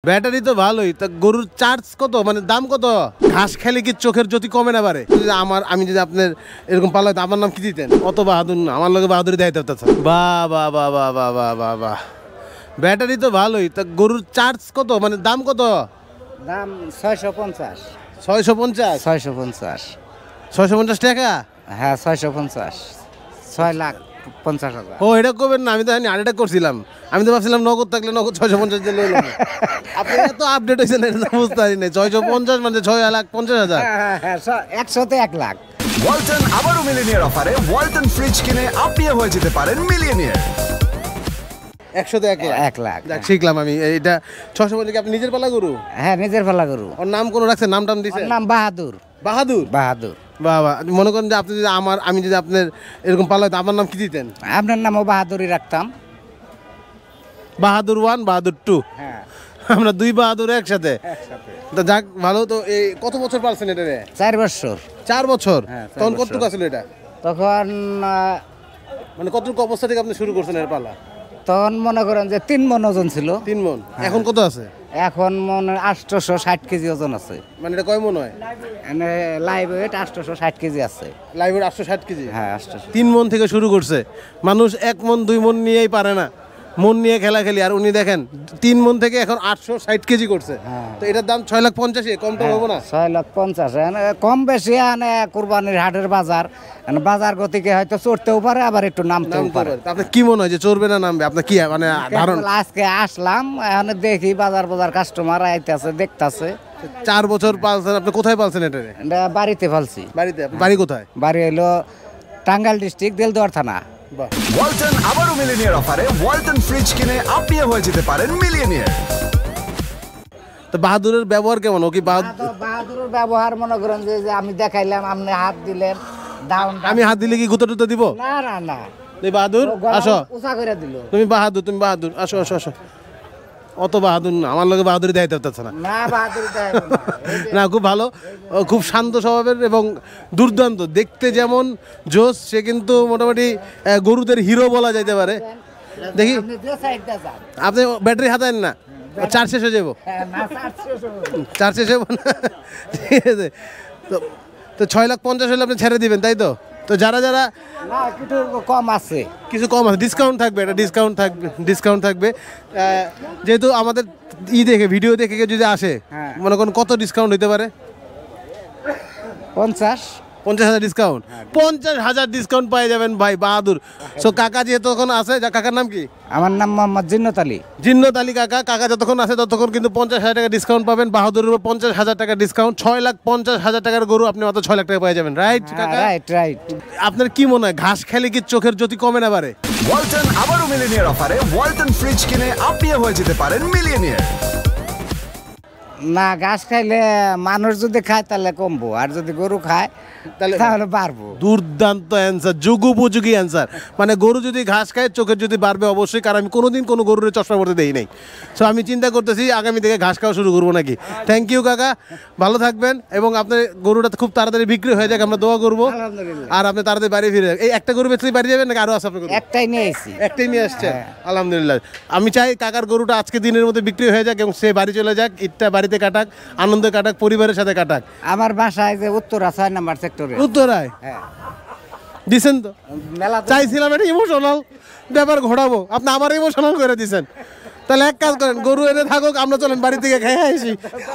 Battery তো ভালোই, তা গরুর চার্জ কত, মানে দাম কত? ঘাস খেলে কি চোখের জ্যোতি কমে না পারে? আমি যদি আপনার এরকম পালা হতো, আমার নাম কি দিতেন? অত বাহাদুর না, আমার লোকে বাহাদুরি দেখাইতে হতো। বাহ বাহ বাহ বাহ বাহ বাহ বাহ বাহ, ব্যাটারি তো ভালোই, তা গরুর চার্জ কত, মানে দাম কত? দাম 650 650 650 650 টাকা? হ্যাঁ 650 6,50,000। ও এটা করবেন না, আমি তো আরেকটা করছিলাম। আমি তো ভাবছিলাম নগদ থাকলে নগদ 650 দিয়ে লইলাম। আপনি এত আপডেট হয়েছেন এটা বুঝতে পারি নাই। 650 মানে 6,50,000। হ্যাঁ 100তে 1 লাখ। ওয়ালটন আবারও মিলিনিয়ার অফারে ওয়ালটন ফ্রিজ কিনে আপনিও হয়ে যেতে পারেন মিলিয়নিয়ার। 100তে 1 লাখ। যাক শিখলাম আমি। এটা 650 কি আপনি নিজের পালা গরু? হ্যাঁ নিজের পালা গরু। ওর নাম কোন রাখছেন? নাম দিছেন? নাম বাহাদুর। বাহাদুর? বাহাদুর। বাবা, মনে করেন যে আপনি যদি আমি যদি আপনার এরকম পালা হতো, আমার নাম কি দিতেন? আপনার নামও বাহাদুরই রাখতাম। বাহাদুর 1 বাহাদুর 2। হ্যাঁ আমরা দুই বাহাদুর একসাথে। তা যাক ভালো তো। এই কত বছর পালছেন এটা? 4 বছর। 4 বছর? হ্যাঁ, 4 তখন বছর। কতটুকু আছিল এটা? তখন মানে কতটুকু অবস্থা থেকে আপনি শুরু করছেন এর পালা? তখন মনে করেন যে 3 মণ ওজন ছিল। 3 মণ। এখন কত আছে? এখন মনে 860 কেজি ওজন আছে। মানে এটা কয় মণ হয়? এনে লাইভ ওয়েট 860 কেজি আছে। লাইভের 860 কেজি? হ্যাঁ 860। 3 মণ থেকে শুরু করছে মানুষ। 1 মণ 2 মণ নিয়েই পারে না, মন নিয়ে খেলি। আর উনি দেখেন 3 মণ থেকে এখন 860 কেজি করছে। তো এটার দাম 6,50,000। কমটা হবো না? 6,50,000 কম বেশি। আনে কুরবানির হাটের বাজার, বাজার গতিকে হয়তো চড়তেও পারে, আবার একটু নামতেও পারে। আপনার কি মনে হয় যে চড়বে না নামবে? আপনার কি মানে ধারণা? আজকে আসলাম, এখন দেখি বাজার কাস্টমার আইতেছে, দেখতাছে। 4 বছর পালছেন আপনি, কোথায় পালছেন এটা? বাড়িতে ফালছি। বাড়িতে? বাড়ি কোথায়? বাড়ি হইলো টাঙ্গাইল ডিস্ট্রিক্ট, দেলদুয়ার থানা। ওয়ালটন আবারও মিলিনিয়ার অফারে ওয়ালটন ফ্রিজ কিনে আপনিও হয়ে যেতে পারেন মিলিয়নিয়ার। তো বাহাদুরের ব্যবহার কেমন? ও কি বাহাদুরের ব্যবহার মনে করেন যে আমি দেখাইলাম, আপনি হাত দিলেন, ডাউন। আমি হাত দিলে কি গুঁতো টুতো দিব? না না না। এই বাহাদুর আসো। উঁচা করে দিল। তুমি বাহাদুর আসো আসো আসো। অত বাহাদুর না, আমার লোকে বাহাদুরি দেখাইতে হচ্ছে না। না বাহাদুর না, খুব ভালো, খুব শান্ত স্বভাবের এবং দুর্দান্ত দেখতে। যেমন জোস, সে কিন্তু মোটামুটি গরুদের হিরো বলা যাইতে পারে। দেখি আপনি ব্যাটারি হাতায়েন না, চার্জ শেষ হয়ে যাবো। চার্জ শেষ হবো না, ঠিক আছে। তো 6,50,000 হলে আপনি ছেড়ে দিবেন, তাই তো? তো যারা কিছু কম আছে, কিছু কম আছে, ডিসকাউন্ট থাকবে। এটা ডিসকাউন্ট থাকবে। যেহেতু আমাদের দেখে, ভিডিও দেখে কেউ যদি আসে, মনে করুন কত ডিসকাউন্ট হইতে পারে? 50,000 ডিসকাউন্ট। 50,000 ডিসকাউন্ট পেয়ে যাবেন ভাই বাহাদুর। সো কাকা যেহেতু তখন আছে, কাকার নাম কি? আমার নাম মোহাম্মদ জিন্নত আলী। জিন্নত আলী কাকা যতক্ষণ আছে ততক্ষণ কিন্তু 50,000 টাকা ডিসকাউন্ট পাবেন। বাহাদুরের উপর 50,000 টাকা ডিসকাউন্ট। 6,50,000 টাকার গরু আপনি মাত্র 6 লাখ টাকা পেয়ে যাবেন। রাইট কাকা? রাইট। আপনার কি মনে হয় ঘাস খেলে কি চোখের জ্যোতি কমে না পারে? ওয়ালটন আবারও মিলিনিয়ার অফারে ওয়ালটন ফ্রিজ কিনে আপনিও হয়ে যেতে পারেন মিলিয়নিয়ার। না, ঘাস খাইলে মানুষ যদি খায় তাহলে কমবো, আর যদি গরু খায় তাহলে বাড়বো। দুর্দান্ত অ্যান্সার, যুগোপযোগী অ্যান্সার। মানে গরু যদি ঘাস খায় চোখের যদি বাড়বে অবশ্যই, কারণ আমি কোনোদিন কোনো গরুর চশমা পড়তে দেই নাই। সো আমি চিন্তা করতেছি আগামী থেকে ঘাস খাওয়া শুরু করবো নাকি। থ্যাংক ইউ কাকা, ভালো থাকবেন এবং আপনার গরুটা খুব তাড়াতাড়ি বিক্রি হয়ে যাক, আমরা দোয়া করবো। আর আপনি তাড়াতাড়ি বাড়ি ফিরে এই একটা গরু বেচলেই বাড়ি যাবেন নাকি আরো আছে আপনার? একটাই নিয়ে আসছি। একটাই নিয়ে আসছেন? আলহামদুলিল্লাহ। আমি চাই কাকার গরুটা আজকে দিনের মধ্যে বিক্রি হয়ে যাক এবং সে বাড়ি চলে যাক, ঈদটা বাড়িতে কাটাক, আনন্দে কাটাক, পরিবারের সাথে কাটাক। আমার বাসায় যে উত্তরা 6 নম্বর সেক্টরে। উত্তরায়? হ্যাঁ। দিছেন তো? মেলা চাইছিলাম এটা ইমোশনাল ব্যাপার ঘোরাবো, আপনি আবার ইমোশনাল করে দিছেন। তাহলে এক কাজ করেন, গরু এনে থাকুক, আমরা চলেন বাড়ি থেকে খেয়ে আসি।